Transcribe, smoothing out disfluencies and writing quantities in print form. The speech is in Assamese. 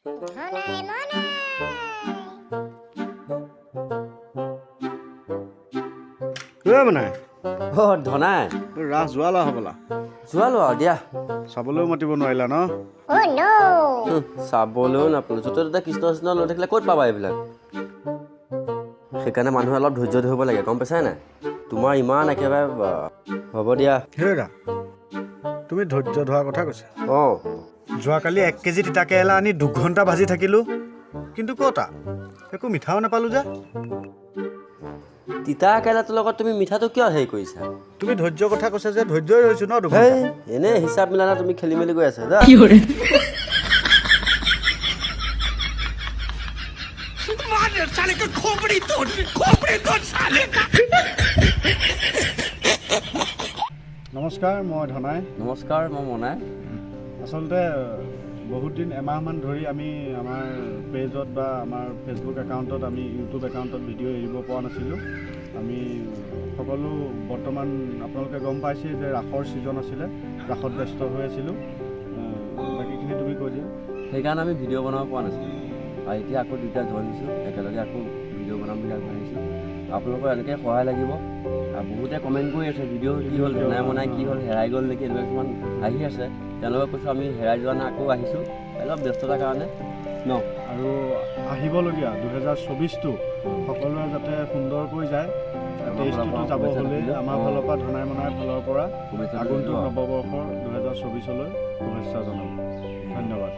মানে ধনাই ৰাস যোৱালা হ'বলা যোৱালো আৰু দিয়া চাবলৈও মাতিব নোৱাৰিলা ন চাবলৈও নাপালো য'তে ত'তে কৃষ্ণ কৃষ্ণ লৈ থাকিলে ক'ত পাবা এইবিলাক সেইকাৰণে মানুহে অলপ ধৈৰ্য ধৰিব লাগে গম পাইছাই নাই তোমাৰ ইমান একেবাৰে হ'ব দিয়া হেৰা তুমি ধৈৰ্য ধৰাৰ কথা কৈছা অঁ যোৱাকালি 1 কেজি তিতাকেৰেলা আনি 2 ঘণ্টা ভাজি থাকিলোঁ কিন্তু ক'তা একো মিঠাও নাপালোঁ যে তিতা কেৰেলাটোৰ লগত তুমি মিঠাটো কিয় হেৰি কৰিছা তুমি ধৈৰ্যৰ কথা কৈছা যে ধৈৰ্যই ৰৈছোঁ ন 2 ঘণ্টা এনেই হিচাপ মিলানা তুমি খেলি মেলি গৈ আছা যা নমস্কাৰ মই ধনাই নমস্কাৰ মই মনাই আচলতে বহুত দিন এমাহমান ধৰি আমি আমাৰ পেজত বা আমাৰ ফেচবুক একাউণ্টত আমি ইউটিউব একাউণ্টত ভিডিঅ' এৰিব পৰা নাছিলোঁ আমি সকলো বৰ্তমান আপোনালোকে গম পাইছে যে ৰাসৰ ছিজন আছিলে ৰাসত ব্যস্ত হৈ আছিলোঁ বাকীখিনি তুমি কৈ দিয়া সেইকাৰণে আমি ভিডিঅ' বনাব পৰা নাছিলোঁ আৰু এতিয়া আকৌ দুটা জইন দিছোঁ একেলগে আকৌ ভিডিঅ' বনাম বুলি আগবাঢ়িছোঁ আপোনালোকৰ এনেকৈ সহায় লাগিব আৰু বহুতে কমেণ্ট কৰি আছে ভিডিঅ' কি হ'ল ধনাই মনাই কি হ'ল হেৰাই গ'ল নেকি এনেকুৱা কিছুমান আহি আছে তেওঁলোকে কৈছোঁ আমি হেৰাই যোৱা নাই আকৌ আহিছোঁ অলপ ব্যস্ততাৰ কাৰণে ন আৰু আহিবলগীয়া 2024টো সকলোৱে যাতে সুন্দৰকৈ যায় 23টো যাব হ'লে আমাৰ ফালৰ পৰা ধনাই মনাই ফালৰ পৰা আগন্তুক নৱবৰ্ষৰ 2024লৈ শুভেচ্ছা জনালোঁ ধন্যবাদ